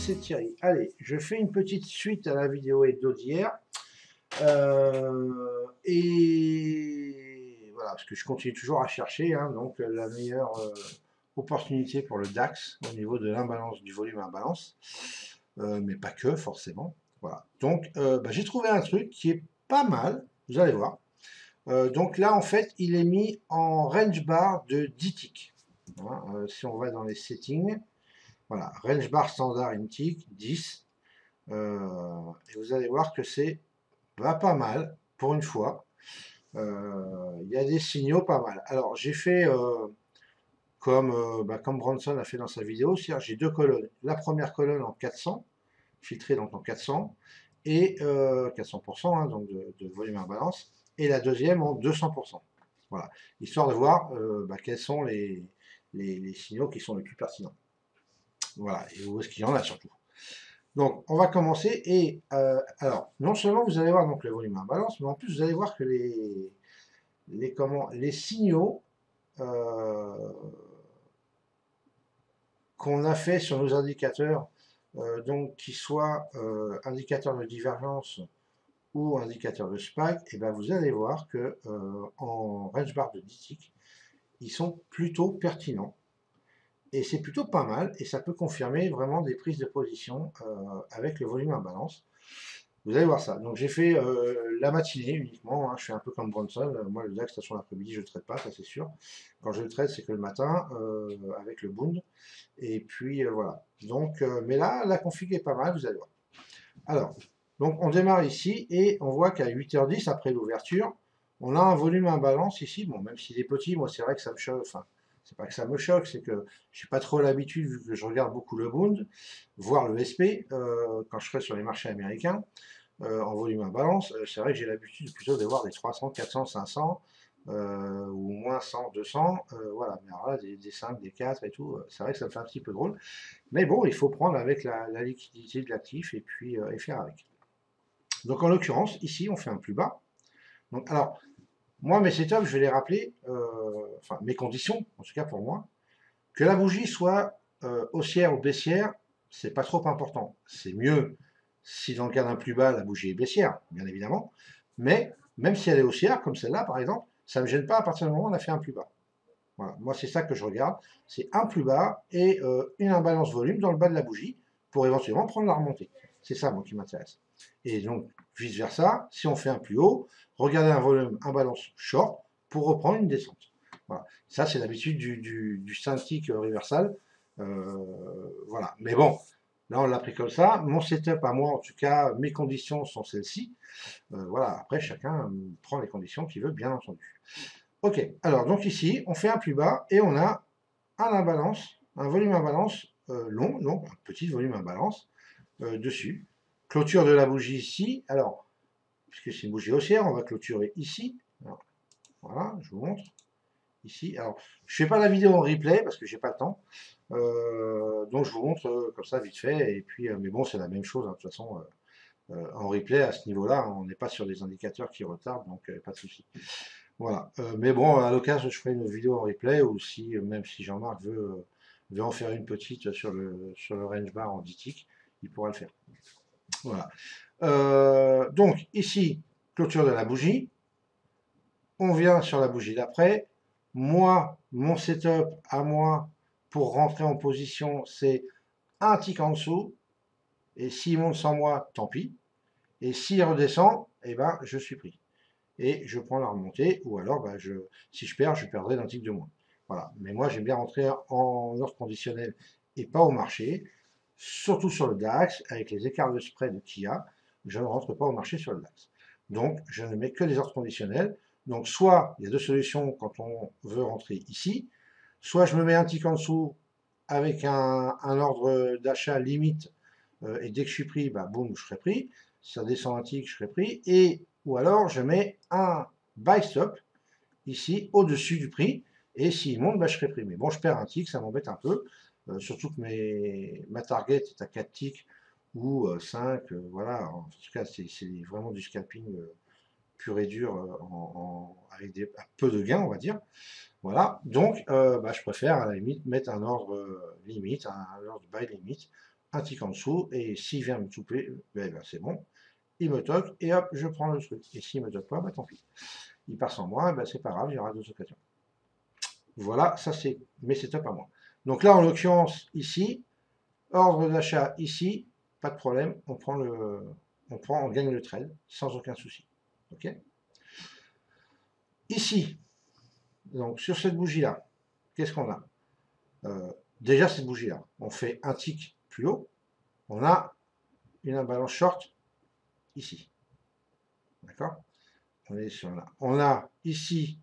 c'est Thierry. Allez, je fais une petite suite à la vidéo hebdo d'hier. Et voilà, parce que je continue toujours à chercher donc la meilleure opportunité pour le DAX au niveau de l'imbalance du volume imbalance, mais pas que forcément. Voilà. Donc j'ai trouvé un truc qui est pas mal, vous allez voir. Donc là, en fait, il est mis en range bar de 10 ticks. Voilà, si on va dans les settings, voilà, range bar standard in tick 10. Et vous allez voir que c'est pas mal pour une fois. Il y a des signaux pas mal. Alors j'ai fait comme Bronson a fait dans sa vidéo, c'est-à-dire j'ai deux colonnes. La première colonne en 400, filtrée donc en 400, et 400% donc de volume imbalance, et la deuxième en 200%. Voilà, histoire de voir quels sont les signaux qui sont les plus pertinents. Voilà, et où est-ce qu'il y en a surtout. Donc, on va commencer, et alors, non seulement vous allez voir donc le volume imbalance, mais en plus vous allez voir que les signaux qu'on a fait sur nos indicateurs, donc qui soient indicateurs de divergence ou indicateurs de spike, et ben vous allez voir que en range bar de 10 ticks, ils sont plutôt pertinents. Et c'est plutôt pas mal, et ça peut confirmer vraiment des prises de position avec le volume imbalance. Vous allez voir ça. Donc j'ai fait la matinée uniquement, je fais un peu comme Bronson. Moi le DAX, de toute façon l'après-midi je ne traite pas, ça c'est sûr. Quand je le traite, c'est que le matin, avec le Bund. Et puis voilà. Donc, mais là, la config est pas mal, vous allez voir. Alors, donc on démarre ici, et on voit qu'à 8h10, après l'ouverture, on a un volume imbalance ici. Bon, même s'il est petit, moi c'est vrai que ça me choque. Enfin, c'est pas que ça me choque, c'est que je n'ai pas trop l'habitude, vu que je regarde beaucoup le Bund, voire le SP, quand je serai sur les marchés américains, en volume imbalance. C'est vrai que j'ai l'habitude plutôt de voir des 300, 400, 500, ou moins 100, 200, voilà. Mais alors là, des 5, des 4 et tout, c'est vrai que ça me fait un petit peu drôle. Mais bon, il faut prendre avec la liquidité de l'actif, et puis et faire avec. Donc en l'occurrence, ici, on fait un plus bas. Donc, alors, moi, mes setups, je vais les rappeler, enfin, mes conditions, en tout cas pour moi, que la bougie soit haussière ou baissière, c'est pas trop important. C'est mieux si dans le cas d'un plus bas, la bougie est baissière, bien évidemment, mais même si elle est haussière, comme celle-là par exemple, ça ne me gêne pas à partir du moment où on a fait un plus bas. Voilà. Moi, c'est ça que je regarde, c'est un plus bas et une imbalance volume dans le bas de la bougie pour éventuellement prendre la remontée. C'est ça, moi, qui m'intéresse. Et donc, vice-versa, si on fait un plus haut, regardez un volume imbalance short pour reprendre une descente. Voilà. Ça, c'est l'habitude du synthique reversal. Voilà. Mais bon, là, on l'a pris comme ça. Mon setup à moi, en tout cas, mes conditions sont celles-ci. Voilà. Après, chacun prend les conditions qu'il veut, bien entendu. Ok. Alors, donc ici, on fait un plus bas et on a un volume imbalance long, donc un petit volume imbalance dessus. Clôture de la bougie ici. Alors, puisque c'est une bougie haussière, on va clôturer ici. Alors, voilà, je vous montre. Ici. Alors, je ne fais pas la vidéo en replay parce que j'ai pas le temps. Donc, je vous montre comme ça vite fait. Et puis, mais bon, c'est la même chose, de toute façon. En replay, à ce niveau-là, on n'est pas sur des indicateurs qui retardent, donc pas de souci. Voilà. Mais bon, à l'occasion, je ferai une vidéo en replay, ou si, même si Jean-Marc veut en faire une petite sur le range bar en 10 ticks, il pourra le faire. Voilà. Donc, ici, clôture de la bougie. On vient sur la bougie d'après. Moi, mon setup à moi, pour rentrer en position, c'est un tick en dessous. Et s'il monte sans moi, tant pis. Et s'il redescend, eh ben, je suis pris. Et je prends la remontée, ou alors, si je perds, je perdrai d'un tick de moins. Voilà. Mais moi, j'aime bien rentrer en ordre conditionnel et pas au marché, surtout sur le DAX, avec les écarts de spread qu'il y a, je ne rentre pas au marché sur le DAX. Donc, je ne mets que des ordres conditionnels. Donc, soit, il y a deux solutions quand on veut rentrer ici, soit je me mets un tick en dessous avec un ordre d'achat limite, et dès que je suis pris, boum, je serai pris. Si ça descend un tick, je serai pris. Ou alors, je mets un buy stop ici, au-dessus du prix, et s'il monte, je serai pris. Mais bon, je perds un tick, ça m'embête un peu, surtout que ma target est à 4 ticks ou 5, voilà. En tout cas, c'est vraiment du scalping pur et dur, avec un peu de gain, on va dire. Voilà, donc je préfère à la limite mettre un ordre limite, un ordre buy limite, un tick en dessous, et s'il vient me touper, ben, c'est bon, il me toque, et hop, je prends le truc. Et s'il me toque pas, ben, tant pis. Il passe en moins, ben, c'est pas grave, il y aura d'autres occasions. Voilà, ça c'est mes setups à moi. Donc là, en l'occurrence, ici, ordre d'achat ici, pas de problème, on gagne le trade sans aucun souci. Ok. Ici, donc sur cette bougie-là, qu'est-ce qu'on a? Déjà cette bougie-là, on fait un tick plus haut, on a une imbalance short ici. D'accord? On est sur là. On a ici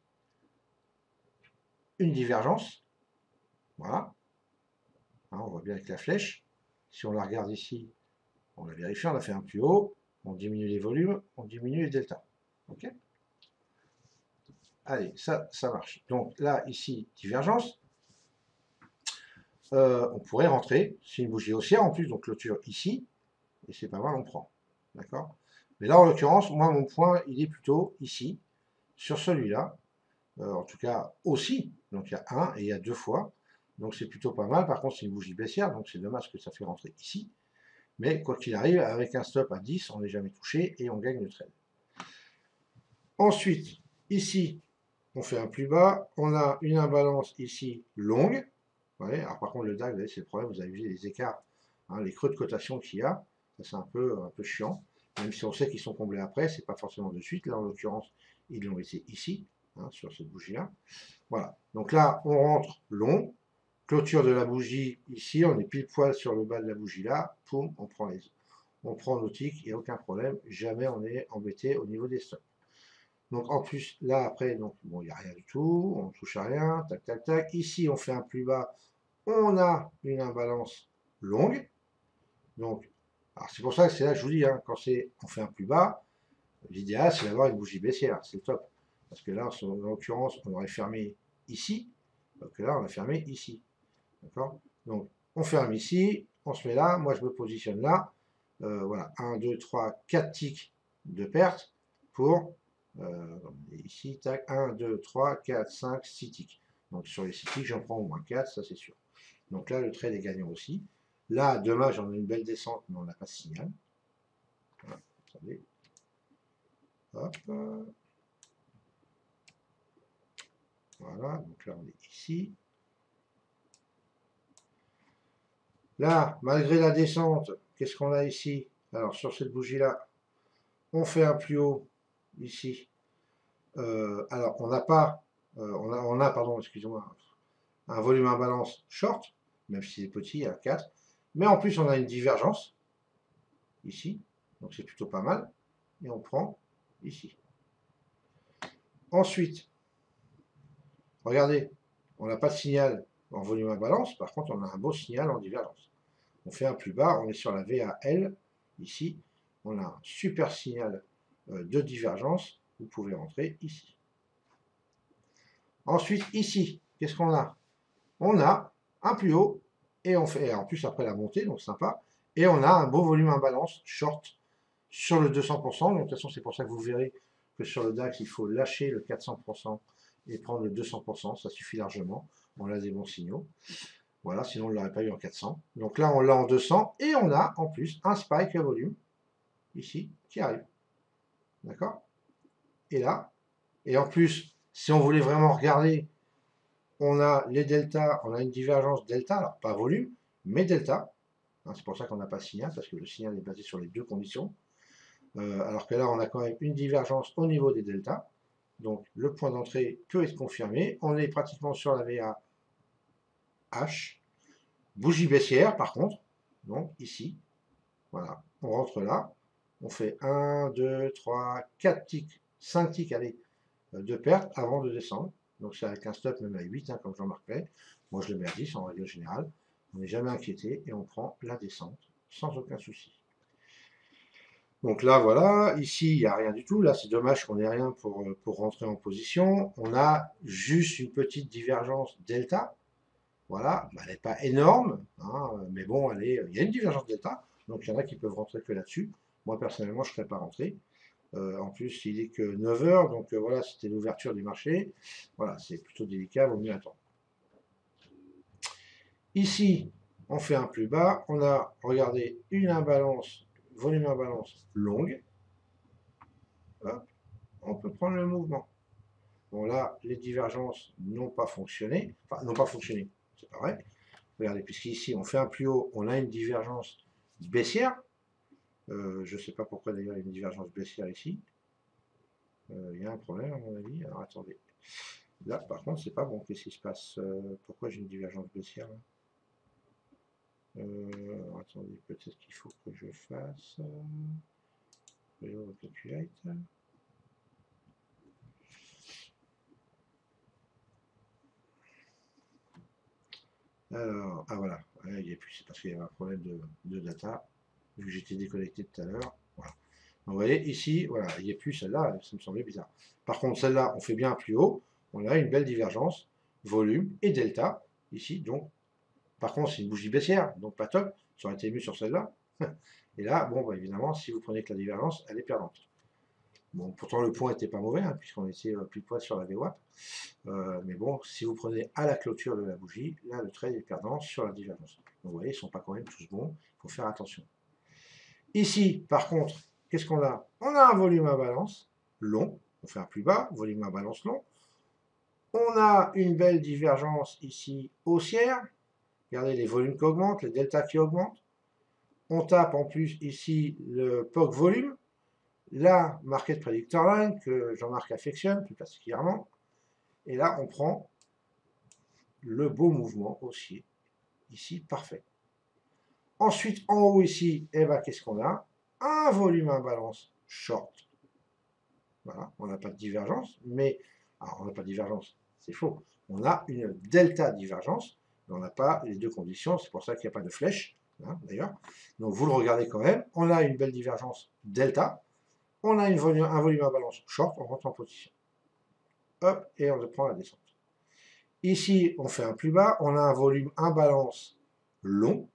une divergence. Voilà. Hein, on voit bien avec la flèche. Si on la regarde ici, on la vérifie, on a fait un plus haut, on diminue les volumes, on diminue les deltas. Ok? Allez, ça marche. Donc là, ici, divergence. On pourrait rentrer, c'est une bougie haussière en plus, donc clôture ici, et c'est pas mal, on prend. D'accord? Mais là, en l'occurrence, moi, mon point, il est plutôt ici, sur celui-là. En tout cas, aussi. Donc, il y a un et il y a deux fois. Donc, c'est plutôt pas mal. Par contre, c'est une bougie baissière, donc c'est dommage que ça fait rentrer ici. Mais quoi qu'il arrive, avec un stop à 10, on n'est jamais touché et on gagne le trade. Ensuite, ici, on fait un plus bas. On a une imbalance ici longue. Ouais, alors par contre, le DAG, c'est le problème, vous avez vu les écarts, hein, les creux de cotation qu'il y a. Ça, c'est un peu chiant. Même si on sait qu'ils sont comblés après, c'est pas forcément de suite. Là, en l'occurrence, ils l'ont été ici, hein, sur cette bougie-là. Voilà. Donc là, on rentre long. Clôture de la bougie ici, on est pile poil sur le bas de la bougie là. Poum, on prend nos ticks, il n'y a aucun problème. Jamais on est embêté au niveau des stops. Donc en plus, là après, donc bon, il n'y a rien du tout, on ne touche à rien, tac, tac, tac. Ici, on fait un plus bas, on a une imbalance longue. Donc, c'est pour ça que c'est là que je vous dis, hein, quand on fait un plus bas, l'idéal c'est d'avoir une bougie baissière, c'est le top. Parce que là, en l'occurrence, on aurait fermé ici, donc là, on a fermé ici. D'accord? Donc, on ferme ici, on se met là, moi je me positionne là. Voilà, 1, 2, 3, 4 ticks de perte pour ici, tac, 1, 2, 3, 4, 5, 6 ticks. Donc sur les 6 ticks, j'en prends au moins 4, ça c'est sûr. Donc là, le trade est gagnant aussi. Là, dommage, on a une belle descente, mais on n'a pas de signal. Voilà, attendez. Hop. Voilà, donc là on est ici. Là, malgré la descente, qu'est-ce qu'on a ici? Alors sur cette bougie-là, on fait un plus haut ici. Alors on n'a pas, pardon, excusez-moi, un volume imbalance short, même si c'est petit, à 4. Mais en plus, on a une divergence ici, donc c'est plutôt pas mal. Et on prend ici. Ensuite, regardez, on n'a pas de signal en volume imbalance, par contre, on a un beau signal en divergence. On fait un plus bas, on est sur la VAL, ici. On a un super signal de divergence. Vous pouvez rentrer ici. Ensuite, ici, qu'est-ce qu'on a? On a un plus haut, et on fait, en plus après la montée, donc sympa, et on a un beau volume imbalance short sur le 200%, donc de toute façon c'est pour ça que vous verrez que sur le DAX il faut lâcher le 400% et prendre le 200%, ça suffit largement, on a des bons signaux, voilà, sinon on ne l'aurait pas eu en 400, donc là on l'a en 200, et on a en plus un spike à volume, ici, qui arrive, d'accord? Et là, et en plus, si on voulait vraiment regarder, on a les deltas, on a une divergence delta, alors pas volume, mais delta. Hein, c'est pour ça qu'on n'a pas de signal, parce que le signal est basé sur les deux conditions. Alors que là, on a quand même une divergence au niveau des deltas. Donc le point d'entrée peut être confirmé. On est pratiquement sur la VAH. Bougie baissière, par contre. Donc ici. Voilà. On rentre là. On fait 1, 2, 3, 4 ticks, 5 ticks, allez, de perte avant de descendre. Donc c'est avec un stop même à 8, hein, comme Jean-Marc fait. Moi je le mets à 10 en règle générale. On n'est jamais inquiété et on prend la descente sans aucun souci. Donc là voilà, ici il n'y a rien du tout. Là c'est dommage qu'on n'ait rien pour rentrer en position. On a juste une petite divergence delta. Voilà, elle n'est pas énorme, hein, mais bon, il y a une divergence delta. Donc il y en a qui peuvent rentrer que là-dessus. Moi personnellement je ne serais pas rentré. En plus, il est que 9 h, donc voilà, c'était l'ouverture du marché. Voilà, c'est plutôt délicat, vaut mieux attendre. Ici, On fait un plus bas, on a, regardez, une imbalance, volume imbalance longue. Hop, on peut prendre le mouvement. Bon là, les divergences n'ont pas fonctionné, enfin n'ont pas fonctionné, c'est pas vrai. Regardez, puisqu'ici on fait un plus haut, on a une divergence baissière. Je ne sais pas pourquoi d'ailleurs il y a une divergence baissière ici. Il y a un problème à mon avis. Alors attendez. Là par contre c'est pas bon. Qu'est-ce qui se passe? Pourquoi j'ai une divergence baissière là? Attendez, peut-être qu'il faut que je fasse. Calculate. Alors, ah voilà, il n'y a plus, c'est parce qu'il y avait un problème de data, vu que j'étais déconnecté tout à l'heure. Voilà. Donc, vous voyez, ici, voilà, il n'y a plus celle-là, ça me semblait bizarre. Par contre, celle-là, on fait bien plus haut, on a une belle divergence, volume et delta, ici, donc, par contre, c'est une bougie baissière, donc pas top, ça aurait été mieux sur celle-là. Et là, bon, bah, évidemment, si vous prenez que la divergence, elle est perdante. Bon, pourtant le point n'était pas mauvais, hein, puisqu'on était plus poil sur la VWAP. Mais bon, si vous prenez à la clôture de la bougie, là le trade est perdant sur la divergence. Donc vous voyez, ils ne sont pas quand même tous bons, il faut faire attention. Ici, par contre, qu'est-ce qu'on a? On a un volume à balance long, on fait un plus bas, volume à balance long. On a une belle divergence ici haussière. Regardez les volumes qui augmentent, les deltas qui augmentent. On tape en plus ici le POC volume. La Market Predictor Line, que Jean-Marc affectionne plus particulièrement. Et là, on prend le beau mouvement haussier. Ici, parfait. Ensuite, en haut ici, eh ben, qu'est-ce qu'on a? Un volume imbalance short. Voilà, on n'a pas de divergence, mais... Alors, on n'a pas de divergence, c'est faux. On a une delta divergence, mais on n'a pas les deux conditions, c'est pour ça qu'il n'y a pas de flèche, hein, d'ailleurs. Donc, vous le regardez quand même. On a une belle divergence delta. On a un volume imbalance short, on rentre en position. Hop, et on prend la descente. Ici, on fait un plus bas, on a un volume imbalance long.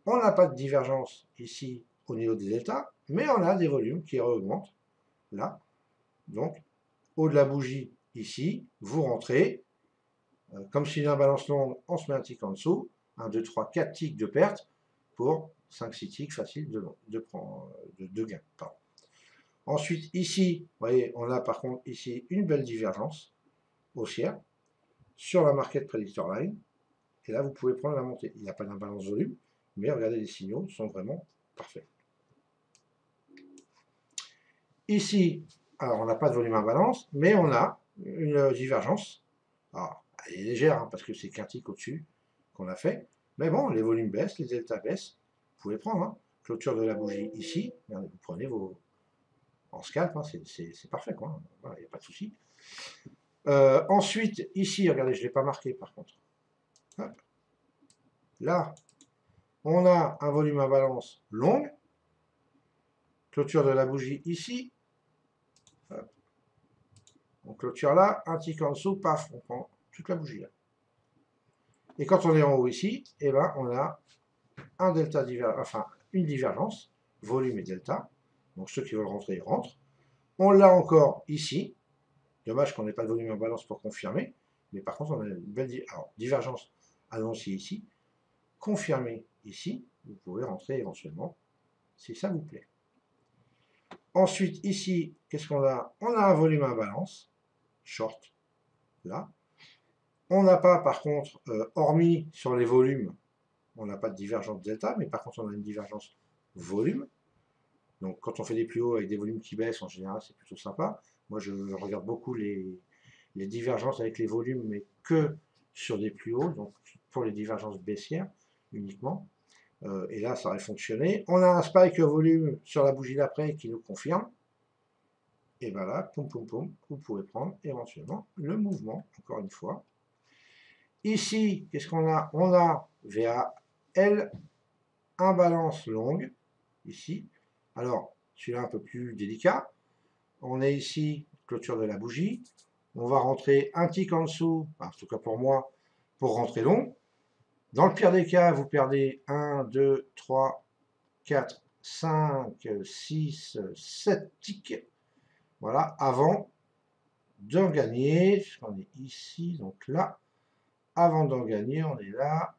On n'a pas de divergence ici au niveau des deltas, mais on a des volumes qui augmentent là. Donc, haut de la bougie, ici, vous rentrez. Comme c'est une imbalance longue, on se met un tick en dessous. 1, 2, 3, 4 ticks de perte pour 5-6 ticks faciles de gain. Pardon. Ensuite, ici, vous voyez, on a par contre ici une belle divergence haussière sur la Market Predictor Line. Et là, vous pouvez prendre la montée. Il n'y a pas d'imbalance volume, mais regardez, les signaux sont vraiment parfaits. Ici, alors on n'a pas de volume imbalance, mais on a une divergence. Alors, elle est légère, hein, parce que c'est qu'un tick au-dessus qu'on a fait. Mais bon, les volumes baissent, les deltas baissent. Vous pouvez prendre. Hein. Clôture de la bougie ici. Regardez, vous prenez vos... En scalp, hein, c'est parfait, quoi. Voilà, il n'y a pas de souci. Ensuite, ici, regardez, je ne l'ai pas marqué par contre. Hop. Là, on a un volume à balance longue. Clôture de la bougie ici. Hop. On clôture là, un tick en dessous, paf, on prend toute la bougie là. Et quand on est en haut ici, eh ben, on a un delta enfin une divergence, volume et delta. Donc ceux qui veulent rentrer, rentrent. On l'a encore ici. Dommage qu'on n'ait pas de volume en balance pour confirmer. Mais par contre, on a une belle divergence annoncée ici. Confirmée ici. Vous pouvez rentrer éventuellement si ça vous plaît. Ensuite, ici, qu'est-ce qu'on a? On a un volume à balance. Short. Là. On n'a pas, par contre, hormis sur les volumes, on n'a pas de divergence delta, mais par contre, on a une divergence volume. Donc, quand on fait des plus hauts avec des volumes qui baissent, en général, c'est plutôt sympa. Moi, je regarde beaucoup les divergences avec les volumes, mais que sur des plus hauts, donc pour les divergences baissières uniquement. Et là, ça aurait fonctionné. On a un spike volume sur la bougie d'après qui nous confirme. Et bien là, poum poum poum, vous pouvez prendre éventuellement le mouvement, encore une fois. Ici, qu'est-ce qu'on a? On a VAL, imbalance longue, ici. Alors, celui-là un peu plus délicat. On est ici, clôture de la bougie. On va rentrer un tick en dessous, en tout cas pour moi, pour rentrer long. Dans le pire des cas, vous perdez 1, 2, 3, 4, 5, 6, 7 ticks. Voilà, avant d'en gagner. On est ici, donc là. Avant d'en gagner, on est là.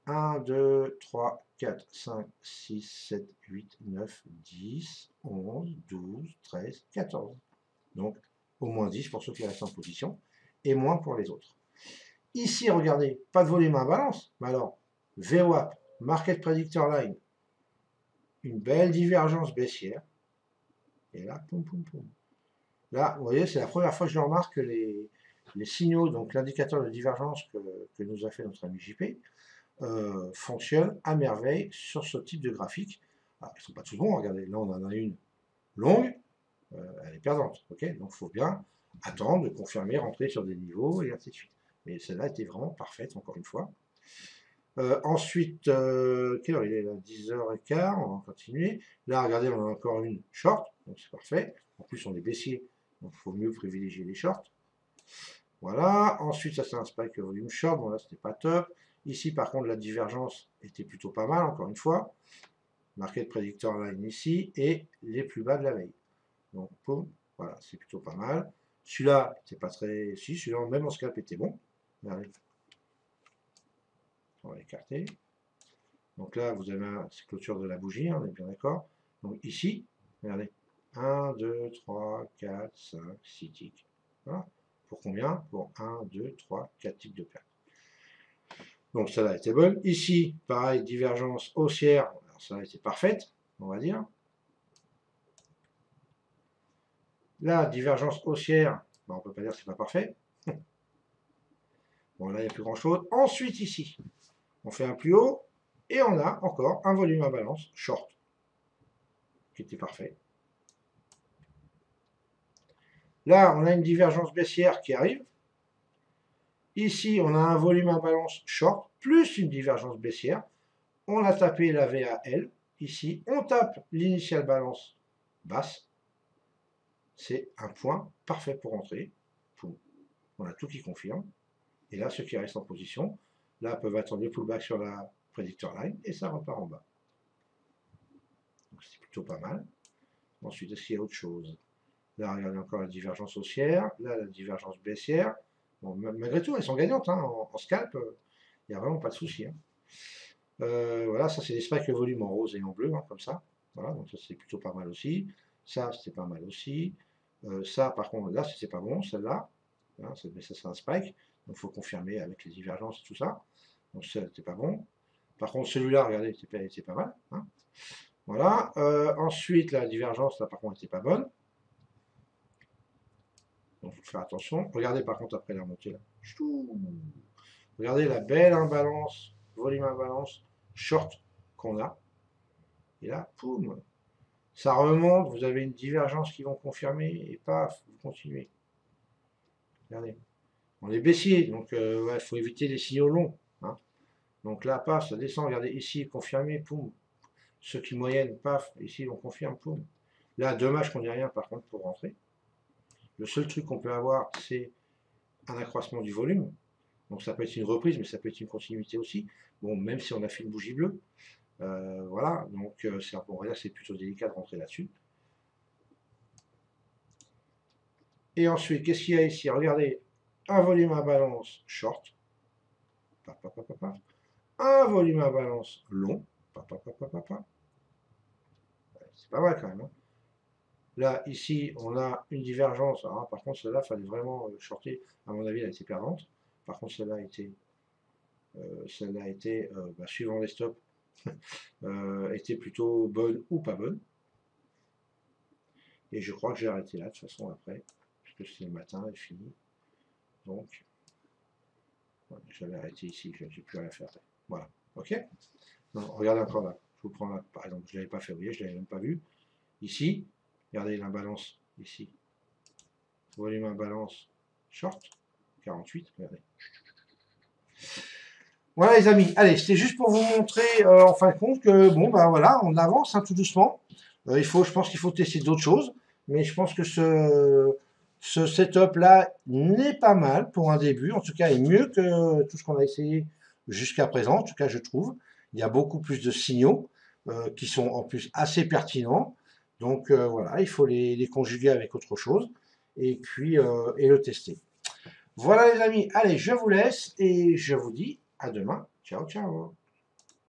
1, 2, 3, 4, 5, 6, 7, 8, 9, 10, 11, 12, 13, 14. Donc, au moins 10 pour ceux qui restent en position, et moins pour les autres. Ici, regardez, pas de volume à balance, mais alors, VWAP, Market Predictor Line, une belle divergence baissière, et là, poum, poum, poum. Là, vous voyez, c'est la première fois que je remarque que les signaux, donc l'indicateur de divergence que nous a fait notre ami JP, fonctionne à merveille sur ce type de graphique. Alors, ils ne sont pas tous bons, regardez, là on en a une longue, elle est perdante, ok. Donc il faut bien attendre de confirmer, rentrer sur des niveaux et ainsi de suite. Mais celle-là était vraiment parfaite, encore une fois. Ensuite, quelle heure il est là? 10h15, on va continuer. Là, regardez, on a encore une short, donc c'est parfait. En plus, on est baissier, donc il faut mieux privilégier les shorts. Voilà, ensuite, ça c'est un spike volume short, bon là c'était pas top. Ici, par contre, la divergence était plutôt pas mal, encore une fois. Market Predictor Line ici, et les plus bas de la veille. Donc, boum, voilà, c'est plutôt pas mal. Celui-là, c'est pas très... Si, celui-là, même en scalp, était bon. Regardez. On va l'écarter. Donc là, vous avez la clôture de la bougie, hein, on est bien d'accord. Donc ici, regardez. 1, 2, 3, 4, 5, 6 ticks. Voilà. Pour combien? Pour 1, 2, 3, 4 ticks de perte. Donc celle-là était bonne. Ici, pareil, divergence haussière. Alors celle-là était parfaite, on va dire. Là, divergence haussière, ben, on ne peut pas dire que c'est pas parfait. Bon, là, il n'y a plus grand-chose. Ensuite, ici, on fait un plus haut et on a encore un volume à balance short qui était parfait. Là, on a une divergence baissière qui arrive. Ici, on a un volume à balance short plus une divergence baissière. On a tapé la VAL. Ici, on tape l'initial balance basse. C'est un point parfait pour entrer. On a tout qui confirme. Et là, ceux qui restent en position, là, peuvent attendre le pullback sur la predictor line et ça repart en bas. Donc c'est plutôt pas mal. Ensuite, est-ce qu'il y a autre chose? Là, regardez encore la divergence haussière. Là, la divergence baissière. Bon, malgré tout, elles sont gagnantes. Hein. En scalp, il n'y a vraiment pas de souci. Hein. Voilà, ça, c'est des spikes volume en rose et en bleu, hein, comme ça. Voilà, donc ça, c'est plutôt pas mal aussi. Ça, c'était pas mal aussi. Ça, par contre, là, c'est pas bon, celle-là. Hein, mais ça, c'est un spike. Donc, il faut confirmer avec les divergences et tout ça. Donc, ça, c'était pas bon. Par contre, celui-là, regardez, c'est pas mal. Hein. Voilà. Ensuite, la divergence, là, par contre, n'était pas bonne. Donc, il faut faire attention. Regardez, par contre, après la montée, là. Regardez la belle imbalance, volume imbalance, short qu'on a. Et là, poum, ça remonte, vous avez une divergence qui vont confirmer, et paf, vous continuez. Regardez. On est baissier, donc il faut éviter les signaux longs. Hein. Donc là, paf, ça descend, regardez, ici, confirmé, poum. Ceux qui moyennent, paf, ici, on confirme, poum. Là, dommage qu'on n'ait rien, par contre, pour rentrer. Le seul truc qu'on peut avoir, c'est un accroissement du volume. Donc ça peut être une reprise, mais ça peut être une continuité aussi. Bon, même si on a fait une bougie bleue. Voilà, donc on va dire que c'est plutôt délicat de rentrer là-dessus. Et ensuite, qu'est-ce qu'il y a ici? Regardez, un volume à balance short. Un volume à balance long. C'est pas mal quand même. Hein. Là, ici, on a une divergence. Alors, par contre, celle-là, il fallait vraiment shorter. À mon avis, elle était perdante. Par contre, celle-là a été suivant les stops, était plutôt bonne ou pas bonne. Et je crois que j'ai arrêté là, de toute façon, après, puisque c'est le matin, et fini. Donc, voilà, j'avais arrêté ici, j'ai plus rien à faire. Voilà, ok. Non, regardez encore là. Je vous prends là, par exemple, je ne l'avais pas fait, vous voyez, je ne l'avais même pas vu. Ici, regardez l'imbalance, ici. Volume imbalance short, 48, regardez. Voilà les amis, allez, c'était juste pour vous montrer en fin de compte que, bon, ben voilà, on avance hein, tout doucement. Je pense qu'il faut tester d'autres choses, mais je pense que ce setup-là n'est pas mal pour un début, en tout cas, est mieux que tout ce qu'on a essayé jusqu'à présent, en tout cas, je trouve. Il y a beaucoup plus de signaux qui sont en plus assez pertinents, donc voilà, il faut les conjuguer avec autre chose, et puis et le tester. Voilà les amis, allez, je vous laisse, et je vous dis à demain. Ciao, ciao.